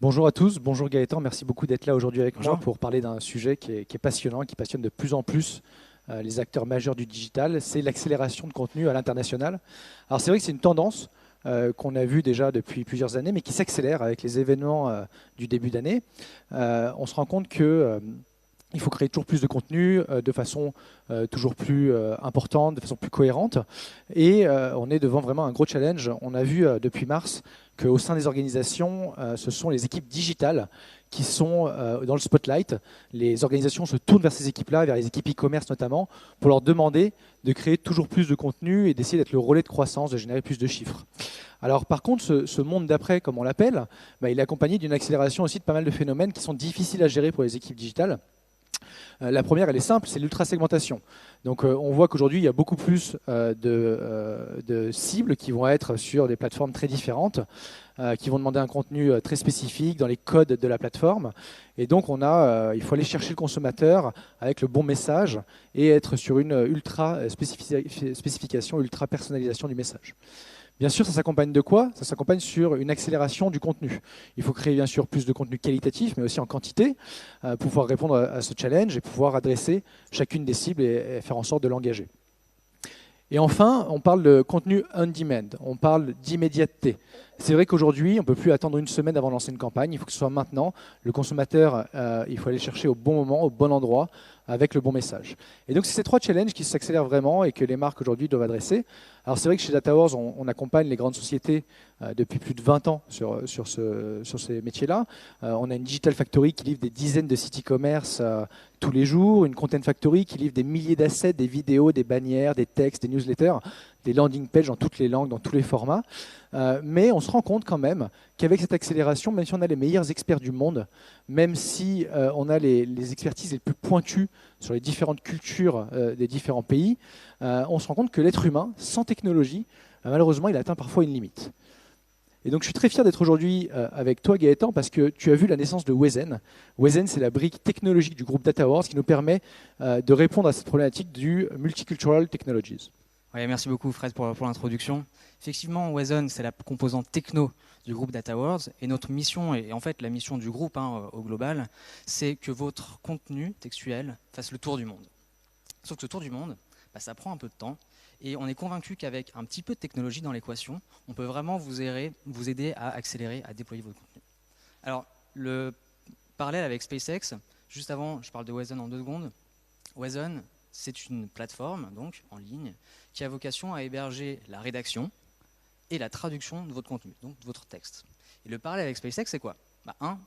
Bonjour à tous, bonjour Gaëtan, merci beaucoup d'être là aujourd'hui avec moi Bonjour. pour parler d'un sujet qui est passionnant, qui passionne de plus en plus les acteurs majeurs du digital, c'est l'accélération de contenu à l'international. Alors c'est vrai que c'est une tendance qu'on a vue déjà depuis plusieurs années, mais qui s'accélère avec les événements du début d'année. On se rend compte que il faut créer toujours plus de contenu de façon toujours plus importante, de façon plus cohérente. Et on est devant vraiment un gros challenge. On a vu depuis mars qu'au sein des organisations, ce sont les équipes digitales qui sont dans le spotlight. Les organisations se tournent vers ces équipes-là, vers les équipes e-commerce notamment, pour leur demander de créer toujours plus de contenu et d'essayer d'être le relais de croissance, de générer plus de chiffres. Alors par contre, ce monde d'après, comme on l'appelle, bah, il est accompagné d'une accélération aussi de pas mal de phénomènes qui sont difficiles à gérer pour les équipes digitales. La première, elle est simple, c'est l'ultra-segmentation. Donc on voit qu'aujourd'hui, il y a beaucoup plus de cibles qui vont être sur des plateformes très différentes, qui vont demander un contenu très spécifique dans les codes de la plateforme. Et donc il faut aller chercher le consommateur avec le bon message et être sur une spécification, ultra personnalisation du message. Bien sûr, ça s'accompagne de quoi? Ça s'accompagne sur une accélération du contenu. Il faut créer bien sûr plus de contenu qualitatif, mais aussi en quantité, pour pouvoir répondre à ce challenge et pouvoir adresser chacune des cibles et faire en sorte de l'engager. Et enfin, on parle de contenu on demand, on parle d'immédiateté. C'est vrai qu'aujourd'hui, on ne peut plus attendre une semaine avant de lancer une campagne, il faut que ce soit maintenant. Le consommateur, il faut aller chercher au bon moment, au bon endroit, avec le bon message. Et donc, c'est ces trois challenges qui s'accélèrent vraiment et que les marques aujourd'hui doivent adresser. Alors, c'est vrai que chez DataWars, on accompagne les grandes sociétés depuis plus de 20 ans sur ces métiers-là. On a une Digital Factory qui livre des dizaines de sites e-commerce tous les jours, une Content Factory qui livre des milliers d'assets, des vidéos, des bannières, des textes, des newsletters, des landing pages dans toutes les langues, dans tous les formats. Mais on se rend compte quand même qu'avec cette accélération, même si on a les meilleurs experts du monde, même si on a les expertises les plus pointues sur les différentes cultures des différents pays, on se rend compte que l'être humain, sans technologie, malheureusement, il atteint parfois une limite. Et donc, je suis très fier d'être aujourd'hui avec toi, Gaëtan, parce que tu as vu la naissance de Wezen. Wezen, c'est la brique technologique du groupe DataWars qui nous permet de répondre à cette problématique du Multicultural Technologies. Ouais, merci beaucoup Fred pour l'introduction. Effectivement, Wazon, c'est la composante techno du groupe DataWords et notre mission, et en fait la mission du groupe au global, c'est que votre contenu textuel fasse le tour du monde. Sauf que ce tour du monde, bah, ça prend un peu de temps et on est convaincu qu'avec un petit peu de technologie dans l'équation, on peut vraiment vous aider à accélérer, à déployer votre contenu. Alors, le parallèle avec SpaceX, juste avant, je parle de Wazon en 2 secondes. Wazon, c'est une plateforme donc en ligne qui a vocation à héberger la rédaction et la traduction de votre contenu, donc de votre texte. Et le parallèle avec SpaceX, c'est quoi? Un,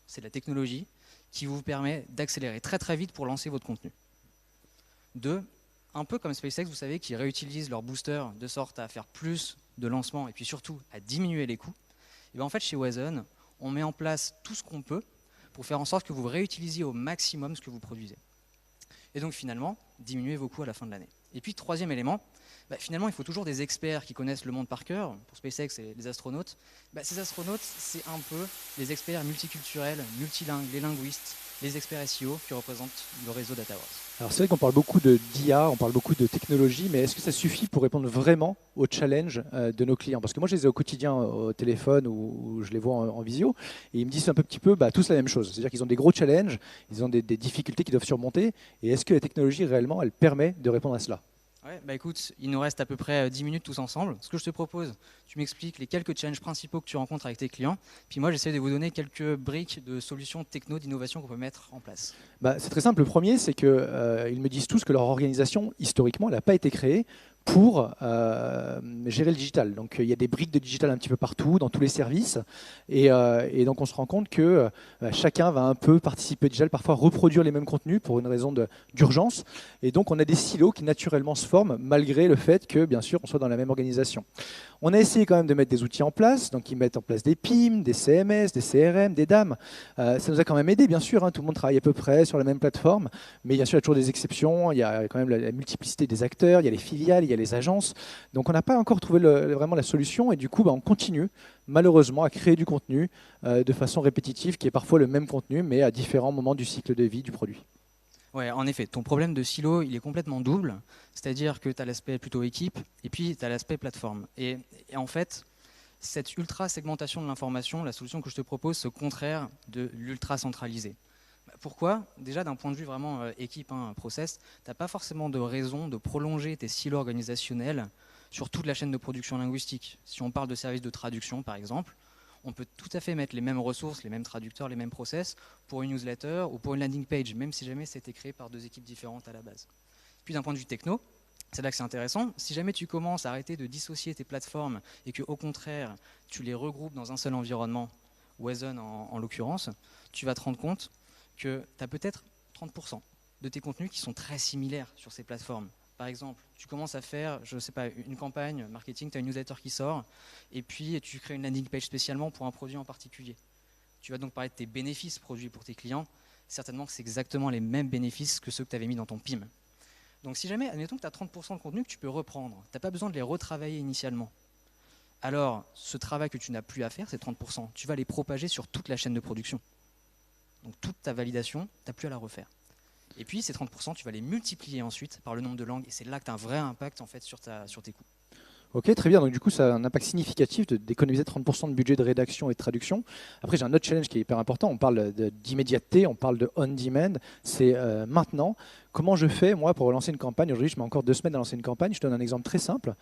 c'est la technologie qui vous permet d'accélérer très très vite pour lancer votre contenu. Deux, un peu comme SpaceX, vous savez, qui réutilisent leur booster de sorte à faire plus de lancements et puis surtout à diminuer les coûts. Et bien en fait, chez Wazon, on met en place tout ce qu'on peut pour faire en sorte que vous réutilisiez au maximum ce que vous produisez. Et donc finalement, diminuer vos coûts à la fin de l'année. Et puis troisième élément, finalement il faut toujours des experts qui connaissent le monde par cœur. Pour SpaceX, c'est les astronautes. Ces astronautes, c'est un peu les experts multiculturels, multilingues, les linguistes, les experts SEO qui représentent le réseau DataWorks. Alors c'est vrai qu'on parle beaucoup d'IA, on parle beaucoup de technologie, mais est-ce que ça suffit pour répondre vraiment aux challenges de nos clients? Parce que moi je les ai au quotidien au téléphone ou je les vois en visio, et ils me disent un petit peu tous la même chose. C'est-à-dire qu'ils ont des gros challenges, ils ont des difficultés qu'ils doivent surmonter, et est-ce que la technologie réellement, elle permet de répondre à cela? Ouais, écoute, il nous reste à peu près 10 minutes tous ensemble. Ce que je te propose, tu m'expliques les quelques challenges principaux que tu rencontres avec tes clients, puis moi j'essaie de vous donner quelques briques de solutions techno, d'innovation qu'on peut mettre en place. C'est très simple. Le premier, c'est qu'ils me disent tous que leur organisation, historiquement, elle n'a pas été créée pour gérer le digital. Donc il y a des briques de digital un petit peu partout, dans tous les services. Et donc on se rend compte que chacun va un peu participer au digital, parfois reproduire les mêmes contenus pour une raison d'urgence. Et donc on a des silos qui naturellement se forment, malgré le fait que, bien sûr, on soit dans la même organisation. On a essayé quand même de mettre des outils en place, donc ils mettent en place des PIM, des CMS, des CRM, des DAM. Ça nous a quand même aidé, bien sûr, tout le monde travaille à peu près sur la même plateforme, mais bien sûr, il y a toujours des exceptions, il y a quand même la multiplicité des acteurs, il y a les filiales, il y a les agences. Donc on n'a pas encore trouvé vraiment la solution, et du coup, on continue, malheureusement, à créer du contenu de façon répétitive, qui est parfois le même contenu, mais à différents moments du cycle de vie du produit. Ouais, en effet, ton problème de silo, il est complètement double. C'est-à-dire que tu as l'aspect plutôt équipe et puis tu as l'aspect plateforme. Et en fait, Cette ultra segmentation de l'information, la solution que je te propose, c'est au contraire de l'ultra centralisé. Pourquoi? Déjà d'un point de vue vraiment équipe, process, tu n'as pas forcément de raison de prolonger tes silos organisationnels sur toute la chaîne de production linguistique. Si on parle de services de traduction par exemple, on peut tout à fait mettre les mêmes ressources, les mêmes traducteurs, les mêmes process pour une newsletter ou pour une landing page, même si jamais c'était créé par deux équipes différentes à la base. Puis d'un point de vue techno, c'est là que c'est intéressant. Si jamais tu commences à arrêter de dissocier tes plateformes et que au contraire tu les regroupes dans un seul environnement, Wazon en l'occurrence, tu vas te rendre compte que tu as peut-être 30% de tes contenus qui sont très similaires sur ces plateformes. Par exemple, tu commences à faire, je sais pas, une campagne marketing, tu as une newsletter qui sort, et puis tu crées une landing page spécialement pour un produit en particulier. Tu vas donc parler de tes bénéfices produits pour tes clients. Certainement que c'est exactement les mêmes bénéfices que ceux que tu avais mis dans ton PIM. Donc si jamais, admettons que tu as 30% de contenu que tu peux reprendre, tu n'as pas besoin de les retravailler initialement. Alors, ce travail que tu n'as plus à faire, ces 30%, tu vas les propager sur toute la chaîne de production. Donc toute ta validation, tu n'as plus à la refaire. Et puis ces 30%, tu vas les multiplier ensuite par le nombre de langues, et c'est là que tu as un vrai impact en fait, sur tes coûts. Ok, très bien. Donc du coup, ça a un impact significatif d'économiser 30% de budget de rédaction et de traduction. Après, j'ai un autre challenge qui est hyper important. On parle d'immédiateté, on parle de on-demand. C'est maintenant. Comment je fais, moi, pour lancer une campagne? Aujourd'hui, je mets encore 2 semaines à lancer une campagne. Je te donne un exemple très simple.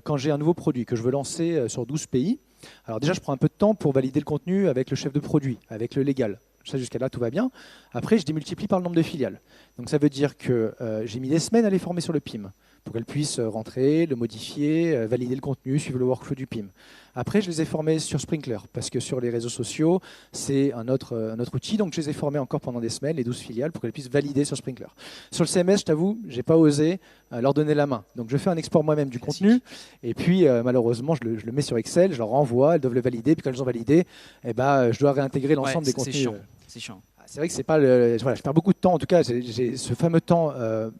Quand j'ai un nouveau produit que je veux lancer sur 12 pays, alors déjà, je prends un peu de temps pour valider le contenu avec le chef de produit, avec le légal. Ça, jusqu'à là, tout va bien. Après, je démultiplie par le nombre de filiales. Donc ça veut dire que j'ai mis des semaines à les former sur le PIM pour qu'elles puissent rentrer, le modifier, valider le contenu, suivre le workflow du PIM. Après, je les ai formés sur Sprinkler, parce que sur les réseaux sociaux, c'est un autre outil. Donc, je les ai formés encore pendant des semaines, les 12 filiales, pour qu'elles puissent valider sur Sprinkler. Sur le CMS, je t'avoue, je n'ai pas osé leur donner la main. Donc, je fais un export moi-même du contenu. Et puis, malheureusement, je le mets sur Excel, je leur renvoie, elles doivent le valider. Puis, quand elles ont validé, eh ben, je dois réintégrer l'ensemble des contenus. C'est chiant. C'est vrai que c'est pas le. Voilà, je perds beaucoup de temps. En tout cas, j'ai ce fameux temps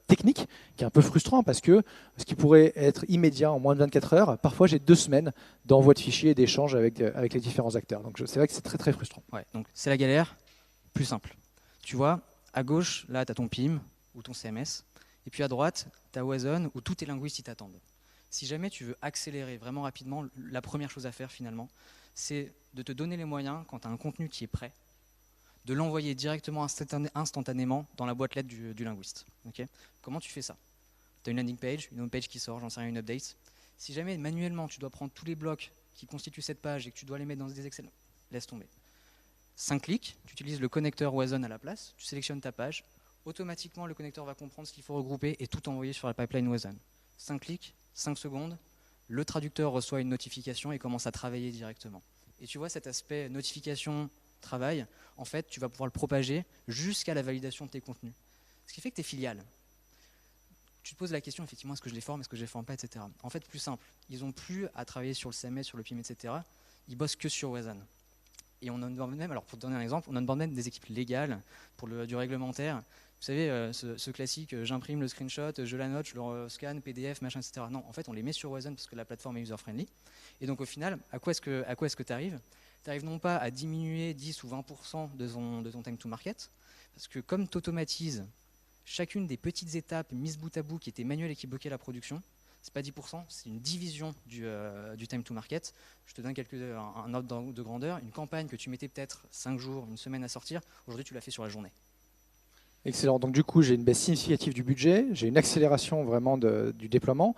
technique qui est un peu frustrant parce que ce qui pourrait être immédiat en moins de 24 heures, parfois j'ai 2 semaines d'envoi de fichiers et d'échanges avec les différents acteurs. Donc c'est vrai que c'est très très frustrant. Ouais, donc c'est la galère. Plus simple. Tu vois, à gauche, là, tu as ton PIM ou ton CMS. Et puis à droite, tu as Wazon où tous tes linguistes y t'attendent. Si jamais tu veux accélérer vraiment rapidement, la première chose à faire finalement, c'est de te donner les moyens, quand tu as un contenu qui est prêt, de l'envoyer directement instantanément dans la boîte lettre du linguiste. Okay. Comment tu fais ça? Tu as une landing page, une home page qui sort, j'en sais rien, une update. Si jamais manuellement tu dois prendre tous les blocs qui constituent cette page et que tu dois les mettre dans des Excel, laisse tomber. 5 clics, tu utilises le connecteur Wazon à la place, tu sélectionnes ta page, automatiquement le connecteur va comprendre ce qu'il faut regrouper et tout envoyer sur la pipeline Wazon. 5 clics, 5 secondes, le traducteur reçoit une notification et commence à travailler directement. Et tu vois cet aspect notification, travail, en fait, tu vas pouvoir le propager jusqu'à la validation de tes contenus. Ce qui fait que tes filiales, tu te poses la question, effectivement, est-ce que je les forme, est-ce que je les forme pas, etc. En fait, plus simple, ils n'ont plus à travailler sur le CMS, sur le PIM, etc. Ils bossent que sur Wazon. Et on onboard même, alors pour te donner un exemple, on onboard même des équipes légales pour du réglementaire. Vous savez, ce classique, j'imprime le screenshot, je la note, je le scanne, PDF, machin, etc. Non, en fait, on les met sur Wazon parce que la plateforme est user-friendly. Et donc, au final, à quoi est-ce que tu arrives? Tu arrives non pas à diminuer 10 ou 20% de ton time to market, parce que comme tu automatises chacune des petites étapes mises bout à bout qui étaient manuelles et qui bloquaient la production, c'est pas 10%, c'est une division du time to market. Je te donne un ordre de grandeur. Une campagne que tu mettais peut-être 5 jours, une semaine à sortir, aujourd'hui tu l'as fait sur la journée. Excellent. Donc du coup, j'ai une baisse significative du budget, j'ai une accélération vraiment du déploiement,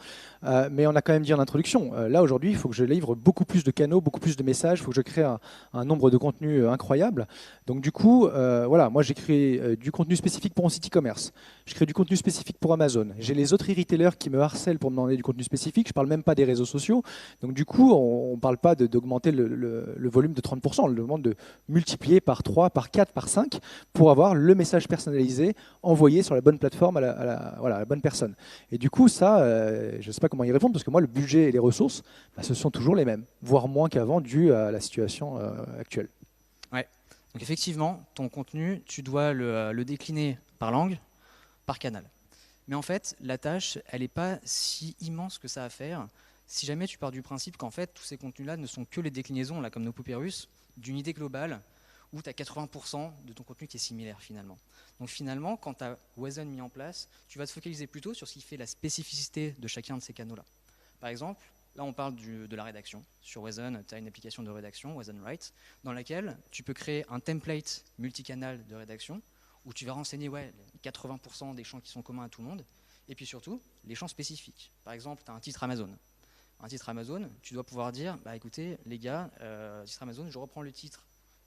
mais on a quand même dit en introduction, là aujourd'hui, il faut que je livre beaucoup plus de canaux, beaucoup plus de messages, il faut que je crée un nombre de contenus incroyable. Donc du coup, voilà, moi j'ai créé du contenu spécifique pour un site e-commerce, je crée du contenu spécifique pour Amazon, j'ai les autres e-retailers qui me harcèlent pour me demander du contenu spécifique, je ne parle même pas des réseaux sociaux, donc du coup, on ne parle pas d'augmenter le volume de 30%, on le demande de multiplier par 3, par 4, par 5 pour avoir le message personnalisé envoyé sur la bonne plateforme à la bonne personne. Et du coup, ça, je ne sais pas comment y répondre, parce que moi, le budget et les ressources, ce sont toujours les mêmes, voire moins qu'avant, dû à la situation actuelle. Ouais. Donc effectivement, ton contenu, tu dois le décliner par langue, par canal. Mais en fait, la tâche, elle n'est pas si immense que ça à faire, si jamais tu pars du principe qu'en fait, tous ces contenus-là ne sont que les déclinaisons, là, comme nos poupées russes, d'une idée globale, où tu as 80% de ton contenu qui est similaire finalement. Donc finalement, quand tu as Wazon mis en place, tu vas te focaliser plutôt sur ce qui fait la spécificité de chacun de ces canaux-là. Par exemple, Là, on parle de la rédaction. Sur Wazon, tu as une application de rédaction, Wazon Write, dans laquelle tu peux créer un template multicanal de rédaction où tu vas renseigner 80% des champs qui sont communs à tout le monde, et puis surtout, les champs spécifiques. Par exemple, tu as un titre Amazon. Un titre Amazon, tu dois pouvoir dire, écoutez, les gars, titre Amazon, je reprends le titre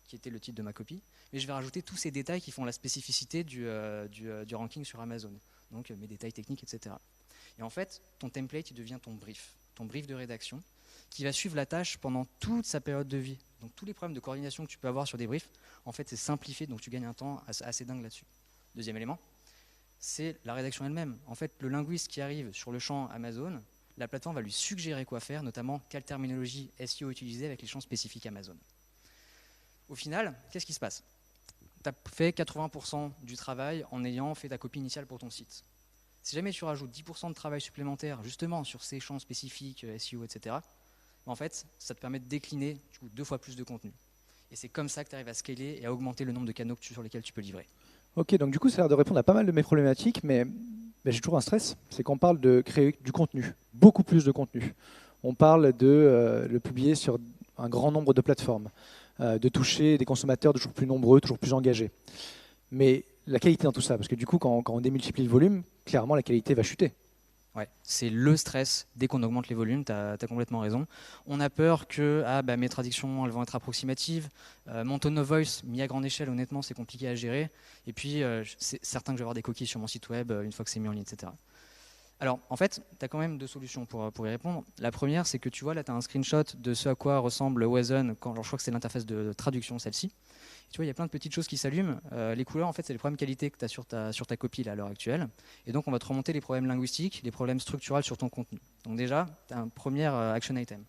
qui était le titre de ma copie, mais je vais rajouter tous ces détails qui font la spécificité du ranking sur Amazon. Donc mes détails techniques, etc. Et en fait, ton template, il devient ton brief de rédaction, qui va suivre la tâche pendant toute sa période de vie. Donc tous les problèmes de coordination que tu peux avoir sur des briefs, en fait, c'est simplifié, donc tu gagnes un temps assez dingue là-dessus. Deuxième élément, c'est la rédaction elle-même. En fait, le linguiste qui arrive sur le champ Amazon, la plateforme va lui suggérer quoi faire, notamment quelle terminologie SEO utiliser avec les champs spécifiques Amazon. Au final, qu'est-ce qui se passe? Tu as fait 80% du travail en ayant fait ta copie initiale pour ton site. Si jamais tu rajoutes 10% de travail supplémentaire justement sur ces champs spécifiques, SEO, etc., en fait, ça te permet de décliner 2 fois plus de contenu. Et c'est comme ça que tu arrives à scaler et à augmenter le nombre de canaux sur lesquels tu peux livrer. Ok, donc du coup, ça a l'air de répondre à pas mal de mes problématiques, mais j'ai toujours un stress, c'est qu'on parle de créer du contenu, beaucoup plus de contenu. On parle de le publier sur un grand nombre de plateformes, de toucher des consommateurs toujours plus nombreux, toujours plus engagés. Mais la qualité dans tout ça, parce que du coup, quand on démultiplie le volume, clairement, la qualité va chuter. Ouais, c'est le stress dès qu'on augmente les volumes, tu as complètement raison. On a peur que mes traductions elles vont être approximatives. Mon tone of voice mis à grande échelle, honnêtement, c'est compliqué à gérer. Et puis, c'est certain que je vais avoir des coquilles sur mon site web une fois que c'est mis en ligne, etc. Alors, en fait, tu as quand même 2 solutions pour y répondre. La première, c'est que tu vois, là, tu as un screenshot de ce à quoi ressemble Wazon, je crois que c'est l'interface de traduction, celle-ci. Tu vois, il y a plein de petites choses qui s'allument. Les couleurs, en fait, c'est les problèmes qualité que tu as sur ta copie là, à l'heure actuelle. Et donc, on va te remonter les problèmes linguistiques, les problèmes structurels sur ton contenu. Donc déjà, tu as un premier action item.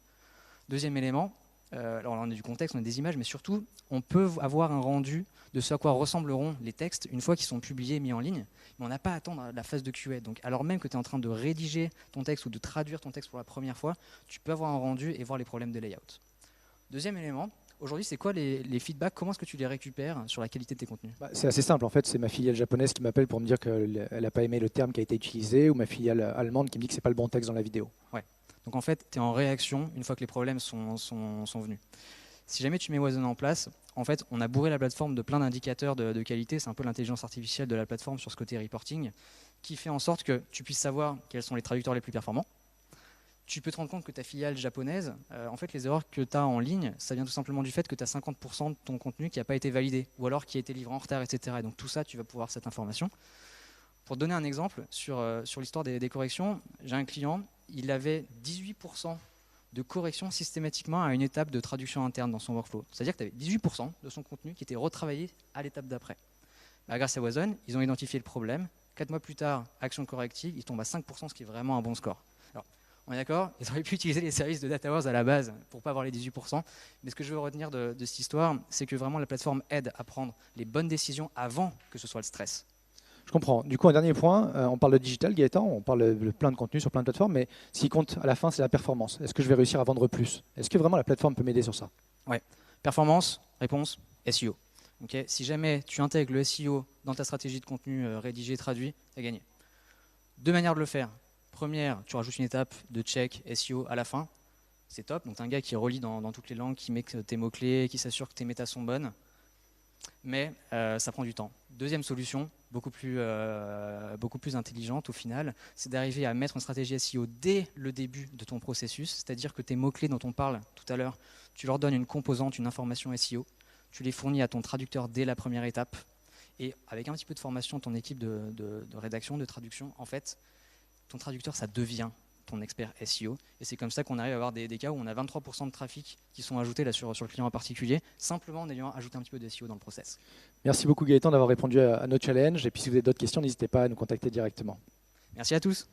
Deuxième élément, alors on a du contexte, on a des images, mais surtout, on peut avoir un rendu de ce à quoi ressembleront les textes une fois qu'ils sont publiés et mis en ligne. Mais on n'a pas à attendre la phase de QA. Donc, alors même que tu es en train de rédiger ton texte ou de traduire ton texte pour la première fois, tu peux avoir un rendu et voir les problèmes de layout. Deuxième élément, aujourd'hui, c'est quoi les feedbacks? Comment est-ce que tu les récupères sur la qualité de tes contenus? C'est assez simple, en fait, c'est ma filiale japonaise qui m'appelle pour me dire qu'elle n'a pas aimé le terme qui a été utilisé, ou ma filiale allemande qui me dit que ce n'est pas le bon texte dans la vidéo. Ouais. Donc en fait, tu es en réaction une fois que les problèmes sont venus. Si jamais tu mets Wazon en place, en fait, on a bourré la plateforme de plein d'indicateurs de qualité. C'est un peu l'intelligence artificielle de la plateforme sur ce côté reporting, qui fait en sorte que tu puisses savoir quels sont les traducteurs les plus performants. Tu peux te rendre compte que ta filiale japonaise, en fait, les erreurs que tu as en ligne, ça vient tout simplement du fait que tu as 50% de ton contenu qui n'a pas été validé, ou alors qui a été livré en retard, etc. Et donc tout ça, tu vas pouvoir avoir cette information. Pour te donner un exemple sur l'histoire des corrections, j'ai un client, il avait 18% de correction systématiquement à une étape de traduction interne dans son workflow. C'est-à-dire que tu avais 18% de son contenu qui était retravaillé à l'étape d'après. Grâce à Wazon, ils ont identifié le problème. 4 mois plus tard, action corrective, ils tombent à 5%, ce qui est vraiment un bon score. Alors, on est d'accord, ils auraient pu utiliser les services de DataWars à la base pour ne pas avoir les 18%. Mais ce que je veux retenir de cette histoire, c'est que vraiment la plateforme aide à prendre les bonnes décisions avant que ce soit le stress. Je comprends. Du coup, un dernier point, on parle de digital, Gaëtan, on parle de plein de contenus sur plein de plateformes, mais ce qui compte à la fin, c'est la performance. Est-ce que je vais réussir à vendre plus? Est-ce que vraiment la plateforme peut m'aider sur ça? Ouais. Performance, réponse, SEO. Okay, si jamais tu intègres le SEO dans ta stratégie de contenu rédigé, traduit, tu as gagné. 2 manières de le faire. Première, tu rajoutes une étape de check SEO à la fin. C'est top. Donc, tu as un gars qui relie dans toutes les langues, qui met tes mots-clés, qui s'assure que tes métas sont bonnes. Mais ça prend du temps. Deuxième solution, beaucoup plus intelligente au final, c'est d'arriver à mettre une stratégie SEO dès le début de ton processus, c'est-à-dire que tes mots-clés dont on parle tout à l'heure, tu leur donnes une composante, une information SEO, tu les fournis à ton traducteur dès la première étape, et avec un petit peu de formation de ton équipe de rédaction, de traduction, en fait, ton traducteur, ça devient ton expert SEO. Et c'est comme ça qu'on arrive à avoir des cas où on a 23% de trafic qui sont ajoutés là sur le client en particulier, simplement en ayant ajouté un petit peu de SEO dans le process. Merci beaucoup Gaëtan d'avoir répondu à nos challenges. Et puis si vous avez d'autres questions, n'hésitez pas à nous contacter directement. Merci à tous.